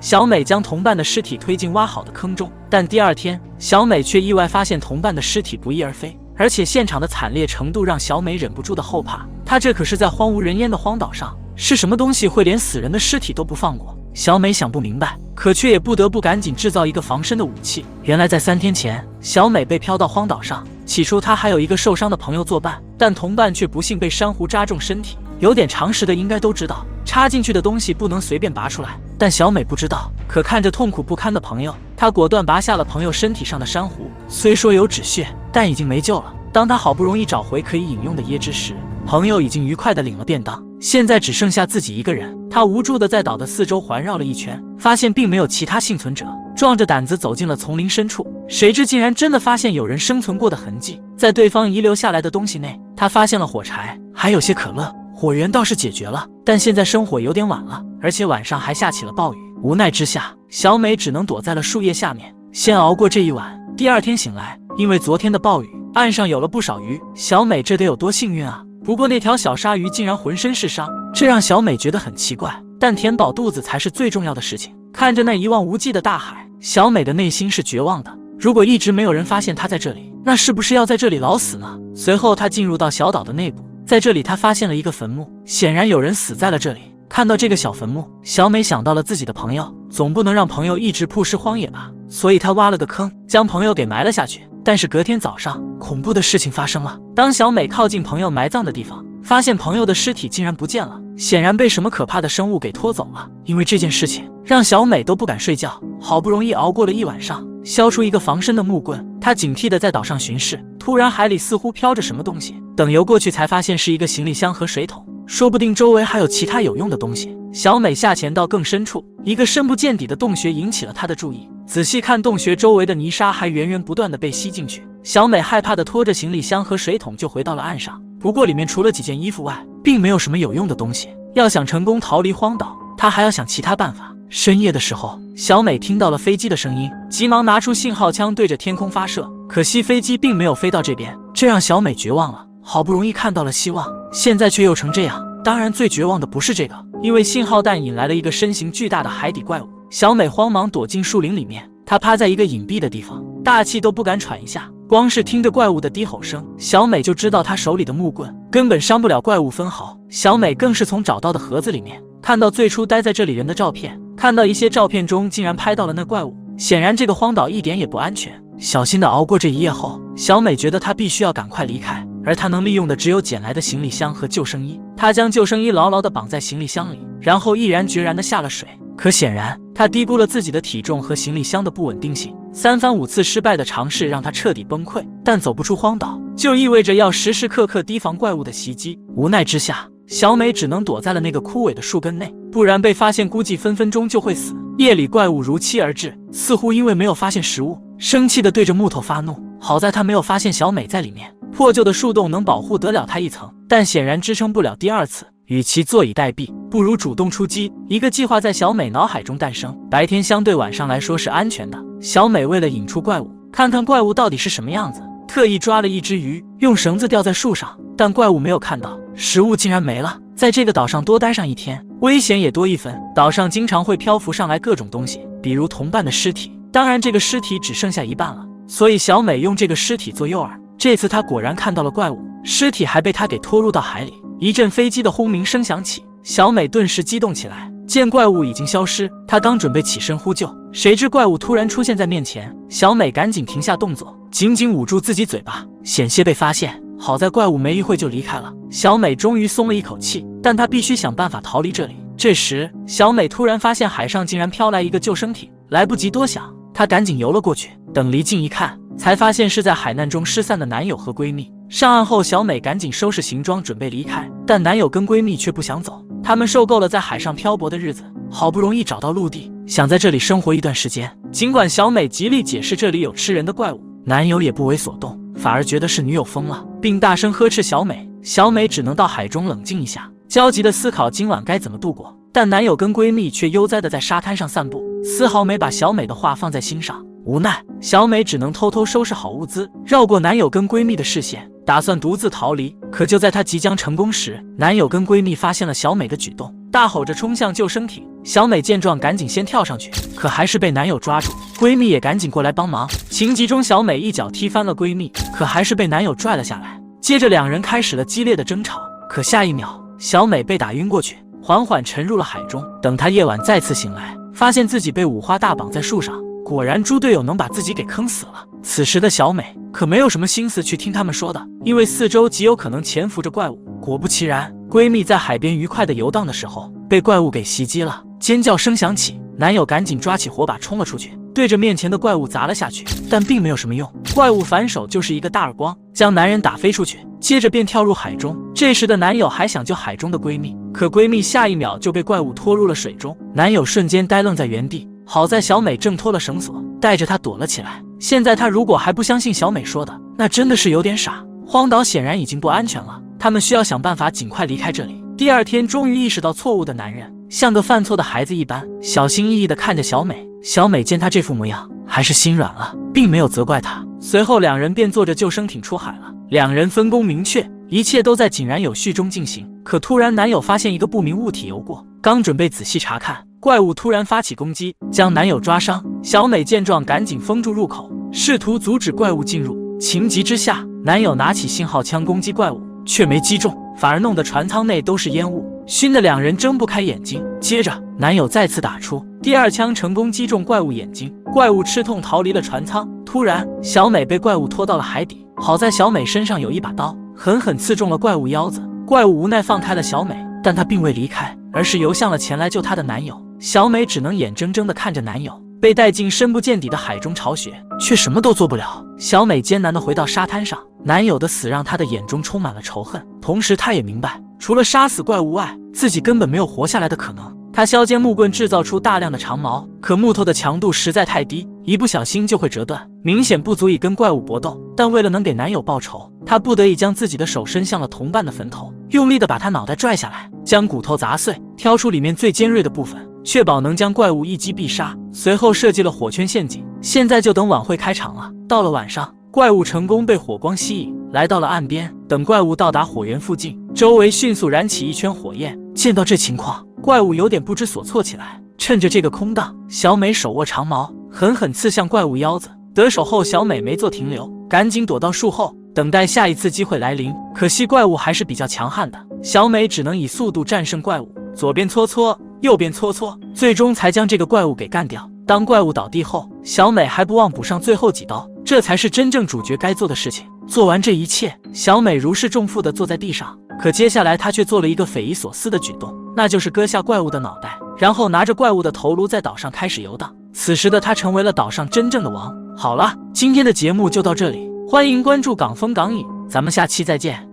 小美将同伴的尸体推进挖好的坑中，但第二天，小美却意外发现同伴的尸体不翼而飞，而且现场的惨烈程度让小美忍不住的后怕。她这可是在荒无人烟的荒岛上，是什么东西会连死人的尸体都不放过？小美想不明白，可却也不得不赶紧制造一个防身的武器。原来在3天前，小美被飘到荒岛上，起初她还有一个受伤的朋友作伴，但同伴却不幸被珊瑚扎中身体。有点常识的应该都知道，插进去的东西不能随便拔出来，但小美不知道。可看着痛苦不堪的朋友，她果断拔下了朋友身体上的珊瑚，虽说有止血，但已经没救了。当她好不容易找回可以饮用的椰汁时，朋友已经愉快地领了便当，现在只剩下自己一个人。他无助地在岛的四周环绕了一圈，发现并没有其他幸存者，壮着胆子走进了丛林深处，谁知竟然真的发现有人生存过的痕迹。在对方遗留下来的东西内，他发现了火柴，还有些可乐。火源倒是解决了，但现在生火有点晚了，而且晚上还下起了暴雨。无奈之下，小美只能躲在了树叶下面，先熬过这一晚。第二天醒来，因为昨天的暴雨，岸上有了不少鱼。小美这得有多幸运啊！不过那条小鲨鱼竟然浑身是伤，这让小美觉得很奇怪。但填饱肚子才是最重要的事情。看着那一望无际的大海，小美的内心是绝望的。如果一直没有人发现她在这里，那是不是要在这里老死呢？随后她进入到小岛的内部，在这里她发现了一个坟墓，显然有人死在了这里。看到这个小坟墓，小美想到了自己的朋友，总不能让朋友一直曝尸荒野吧，所以她挖了个坑，将朋友给埋了下去。但是隔天早上，恐怖的事情发生了。当小美靠近朋友埋葬的地方，发现朋友的尸体竟然不见了，显然被什么可怕的生物给拖走了。因为这件事情让小美都不敢睡觉，好不容易熬过了一晚上，削出一个防身的木棍，她警惕地在岛上巡视。突然海里似乎飘着什么东西，等游过去才发现是一个行李箱和水桶，说不定周围还有其他有用的东西。小美下潜到更深处，一个深不见底的洞穴引起了她的注意。仔细看洞穴周围的泥沙还源源不断地被吸进去，小美害怕地拖着行李箱和水桶就回到了岸上。不过里面除了几件衣服外，并没有什么有用的东西。要想成功逃离荒岛，她还要想其他办法。深夜的时候，小美听到了飞机的声音，急忙拿出信号枪对着天空发射。可惜飞机并没有飞到这边，这让小美绝望了。好不容易看到了希望，现在却又成这样。当然最绝望的不是这个，因为信号弹引来了一个身形巨大的海底怪物。小美慌忙躲进树林里面，她趴在一个隐蔽的地方，大气都不敢喘一下。光是听着怪物的低吼声，小美就知道她手里的木棍根本伤不了怪物分毫。小美更是从找到的盒子里面看到最初待在这里人的照片，看到一些照片中竟然拍到了那怪物，显然这个荒岛一点也不安全。小心地熬过这一夜后，小美觉得她必须要赶快离开，而她能利用的只有捡来的行李箱和救生衣。她将救生衣牢牢地绑在行李箱里，然后毅然决然地下了水。可显然，她低估了自己的体重和行李箱的不稳定性，3番5次失败的尝试让她彻底崩溃。但走不出荒岛，就意味着要时时刻刻提防怪物的袭击。无奈之下，小美只能躲在了那个枯萎的树根内，不然被发现估计分分钟就会死。夜里怪物如期而至，似乎因为没有发现食物，生气地对着木头发怒。好在他没有发现小美在里面，破旧的树洞能保护得了他一层，但显然支撑不了第二次。与其坐以待毙，不如主动出击。一个计划在小美脑海中诞生。白天相对晚上来说是安全的，小美为了引出怪物，看看怪物到底是什么样子，特意抓了一只鱼，用绳子吊在树上，但怪物没有看到，食物竟然没了。在这个岛上多待上一天，危险也多一分。岛上经常会漂浮上来各种东西，比如同伴的尸体，当然这个尸体只剩下一半了，所以小美用这个尸体做诱饵。这次她果然看到了怪物，尸体还被她给拖入到海里。一阵飞机的轰鸣声响起，小美顿时激动起来。见怪物已经消失，她刚准备起身呼救，谁知怪物突然出现在面前。小美赶紧停下动作，紧紧捂住自己嘴巴，险些被发现。好在怪物没一会就离开了，小美终于松了一口气，但她必须想办法逃离这里。这时，小美突然发现海上竟然飘来一个救生艇，来不及多想，她赶紧游了过去。等离近一看，才发现是在海难中失散的男友和闺蜜。上岸后，小美赶紧收拾行装准备离开，但男友跟闺蜜却不想走。他们受够了在海上漂泊的日子，好不容易找到陆地，想在这里生活一段时间。尽管小美极力解释这里有吃人的怪物，男友也不为所动，反而觉得是女友疯了，并大声呵斥小美。小美只能到海中冷静一下，焦急地思考今晚该怎么度过。但男友跟闺蜜却悠哉地在沙滩上散步，丝毫没把小美的话放在心上。无奈，小美只能偷偷收拾好物资，绕过男友跟闺蜜的视线，打算独自逃离。可就在她即将成功时，男友跟闺蜜发现了小美的举动，大吼着冲向救生艇。小美见状赶紧先跳上去，可还是被男友抓住，闺蜜也赶紧过来帮忙。情急中，小美一脚踢翻了闺蜜，可还是被男友拽了下来。接着两人开始了激烈的争吵，可下一秒，小美被打晕过去，缓缓沉入了海中。等她夜晚再次醒来，发现自己被五花大绑在树上，果然猪队友能把自己给坑死了。此时的小美可没有什么心思去听他们说的，因为四周极有可能潜伏着怪物。果不其然，闺蜜在海边愉快的游荡的时候，被怪物给袭击了，尖叫声响起，男友赶紧抓起火把冲了出去，对着面前的怪物砸了下去，但并没有什么用。怪物反手就是一个大耳光，将男人打飞出去，接着便跳入海中。这时的男友还想救海中的闺蜜，可闺蜜下一秒就被怪物拖入了水中，男友瞬间呆愣在原地。好在小美挣脱了绳索，带着他躲了起来。现在他如果还不相信小美说的，那真的是有点傻。荒岛显然已经不安全了，他们需要想办法尽快离开这里。第二天，终于意识到错误的男人像个犯错的孩子一般，小心翼翼地看着小美。小美见他这副模样，还是心软了，并没有责怪他。随后两人便坐着救生艇出海了。两人分工明确，一切都在井然有序中进行。可突然，男友发现一个不明物体游过，刚准备仔细查看，怪物突然发起攻击，将男友抓伤。小美见状，赶紧封住入口，试图阻止怪物进入。情急之下，男友拿起信号枪攻击怪物，却没击中，反而弄得船舱内都是烟雾，熏得两人睁不开眼睛。接着，男友再次打出第二枪，成功击中怪物眼睛，怪物吃痛逃离了船舱。突然，小美被怪物拖到了海底，好在小美身上有一把刀，狠狠刺中了怪物腰子。怪物无奈放开了小美，但她并未离开，而是游向了前来救她的男友。小美只能眼睁睁地看着男友被带进深不见底的海中巢穴，却什么都做不了。小美艰难地回到沙滩上，男友的死让她的眼中充满了仇恨，同时她也明白，除了杀死怪物外，自己根本没有活下来的可能。她削尖木棍制造出大量的长矛，可木头的强度实在太低，一不小心就会折断，明显不足以跟怪物搏斗。但为了能给男友报仇，她不得已将自己的手伸向了同伴的坟头，用力地把他脑袋拽下来，将骨头砸碎，挑出里面最尖锐的部分，确保能将怪物一击必杀。随后设计了火圈陷阱，现在就等晚会开场了。到了晚上，怪物成功被火光吸引，来到了岸边。等怪物到达火源附近，周围迅速燃起一圈火焰。见到这情况，怪物有点不知所措起来。趁着这个空档，小美手握长矛，狠狠刺向怪物腰子。得手后，小美没做停留，赶紧躲到树后，等待下一次机会来临。可惜怪物还是比较强悍的，小美只能以速度战胜怪物，左边搓搓，右边搓搓，最终才将这个怪物给干掉。当怪物倒地后，小美还不忘补上最后几刀，这才是真正主角该做的事情。做完这一切，小美如释重负地坐在地上。可接下来她却做了一个匪夷所思的举动，那就是割下怪物的脑袋，然后拿着怪物的头颅在岛上开始游荡。此时的她成为了岛上真正的王。好了，今天的节目就到这里，欢迎关注港风港影，咱们下期再见。